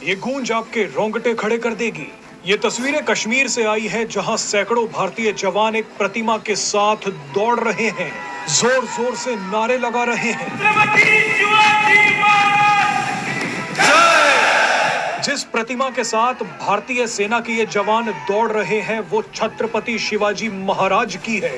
ये गूंज आपके रोंगटे खड़े कर देगी। ये तस्वीरें कश्मीर से आई है, जहां सैकड़ों भारतीय जवान एक प्रतिमा के साथ दौड़ रहे हैं, जोर जोर से नारे लगा रहे हैं। जिस प्रतिमा के साथ भारतीय सेना के ये जवान दौड़ रहे हैं वो छत्रपति शिवाजी महाराज की है।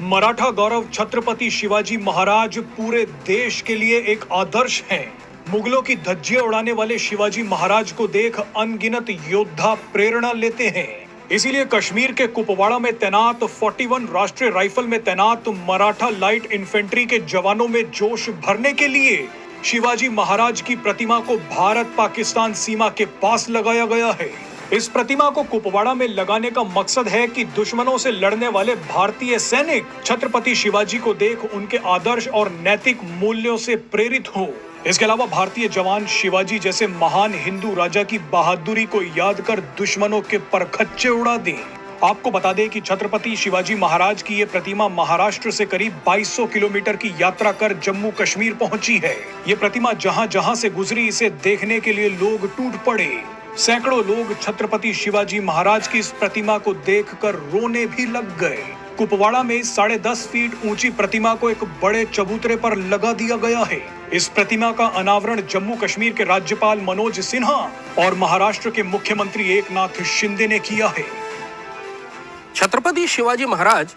मराठा गौरव छत्रपति शिवाजी महाराज पूरे देश के लिए एक आदर्श हैं। मुगलों की धज्जियां उड़ाने वाले शिवाजी महाराज को देख अनगिनत योद्धा प्रेरणा लेते हैं। इसीलिए कश्मीर के कुपवाड़ा में तैनात 41 राष्ट्रीय राइफल में तैनात मराठा लाइट इन्फेंट्री के जवानों में जोश भरने के लिए शिवाजी महाराज की प्रतिमा को भारत पाकिस्तान सीमा के पास लगाया गया है। इस प्रतिमा को कुपवाड़ा में लगाने का मकसद है कि दुश्मनों से लड़ने वाले भारतीय सैनिक छत्रपति शिवाजी को देख उनके आदर्श और नैतिक मूल्यों से प्रेरित हो। इसके अलावा भारतीय जवान शिवाजी जैसे महान हिंदू राजा की बहादुरी को याद कर दुश्मनों के परखच्चे उड़ा दें। आपको बता दें कि छत्रपति शिवाजी महाराज की ये प्रतिमा महाराष्ट्र से करीब 2200 किलोमीटर की यात्रा कर जम्मू कश्मीर पहुंची है। ये प्रतिमा जहां जहां से गुजरी, इसे देखने के लिए लोग टूट पड़े। सैकड़ों लोग छत्रपति शिवाजी महाराज की इस प्रतिमा को देखकर रोने भी लग गए। कुपवाड़ा में 10.5 फीट ऊंची प्रतिमा को एक बड़े चबूतरे पर लगा दिया गया है। इस प्रतिमा का अनावरण जम्मू कश्मीर के राज्यपाल मनोज सिन्हा और महाराष्ट्र के मुख्यमंत्री एकनाथ शिंदे ने किया है। छत्रपति शिवाजी महाराज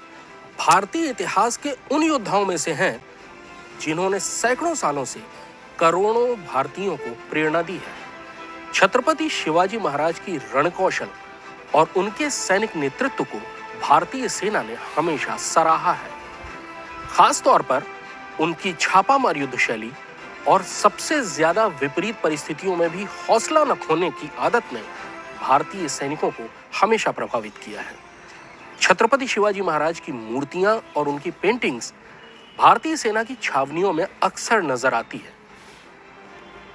भारतीय इतिहास के उन योद्धाओं में से हैं जिन्होंने सैकड़ों सालों से करोड़ों भारतीयों को प्रेरणा दी है। छत्रपति शिवाजी महाराज की रणकौशल और उनके सैनिक नेतृत्व को भारतीय सेना ने हमेशा सराहा है। खास तौर पर उनकी छापामार युद्ध शैली और सबसे ज्यादा विपरीत परिस्थितियों में भी हौसला न खोने की आदत ने भारतीय सैनिकों को हमेशा प्रभावित किया है। छत्रपति शिवाजी महाराज की मूर्तियां और उनकी पेंटिंग्स भारतीय सेना की छावनियों में अक्सर नजर आती है।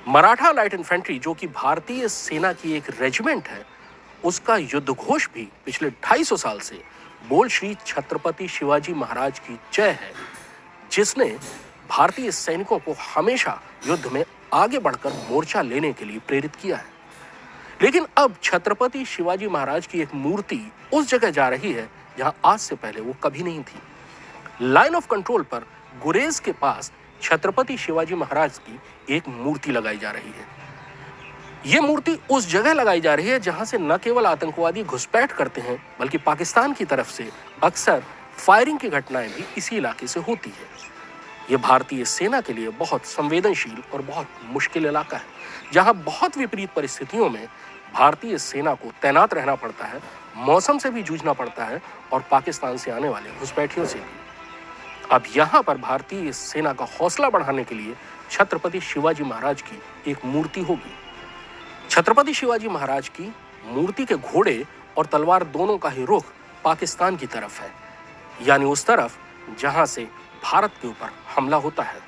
मराठा लाइट इन्फेंट्री, जो कि भारतीय सेना की एक रेजिमेंट है, उसका युद्ध घोष भी पिछले 250 साल से बोल श्री छत्रपति शिवाजी महाराज की जय है, जिसने भारतीय सैनिकों को हमेशा युद्ध में आगे बढ़कर मोर्चा लेने के लिए प्रेरित किया है। लेकिन अब छत्रपति शिवाजी महाराज की एक मूर्ति उस जगह जा रही है जहां आज से पहले वो कभी नहीं थी। लाइन ऑफ कंट्रोल पर गुरेज के पास छत्रपति शिवाजी महाराज की एक मूर्ति लगाई जा रही है। यह मूर्ति उस जगह लगाई जा रही है जहां से न केवल आतंकवादी घुसपैठ करते हैं, बल्कि पाकिस्तान की तरफ से अक्सर फायरिंग की घटनाएं भी इसी इलाके से होती है। यह भारतीय सेना के लिए बहुत संवेदनशील और बहुत मुश्किल इलाका है, जहां बहुत विपरीत परिस्थितियों में भारतीय सेना को तैनात रहना पड़ता है, मौसम से भी जूझना पड़ता है और पाकिस्तान से आने वाले घुसपैठियों से भी। अब यहां पर भारतीय सेना का हौसला बढ़ाने के लिए छत्रपति शिवाजी महाराज की एक मूर्ति होगी। छत्रपति शिवाजी महाराज की मूर्ति के घोड़े और तलवार दोनों का ही रुख पाकिस्तान की तरफ है, यानी उस तरफ जहां से भारत के ऊपर हमला होता है।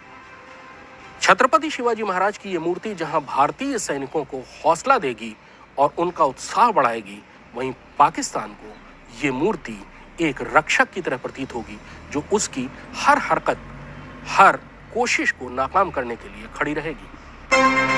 छत्रपति शिवाजी महाराज की यह मूर्ति जहां भारतीय सैनिकों को हौसला देगी और उनका उत्साह बढ़ाएगी, वहीं पाकिस्तान को यह मूर्ति एक रक्षक की तरह प्रतीत होगी, जो उसकी हर हरकत, हर कोशिश को नाकाम करने के लिए खड़ी रहेगी।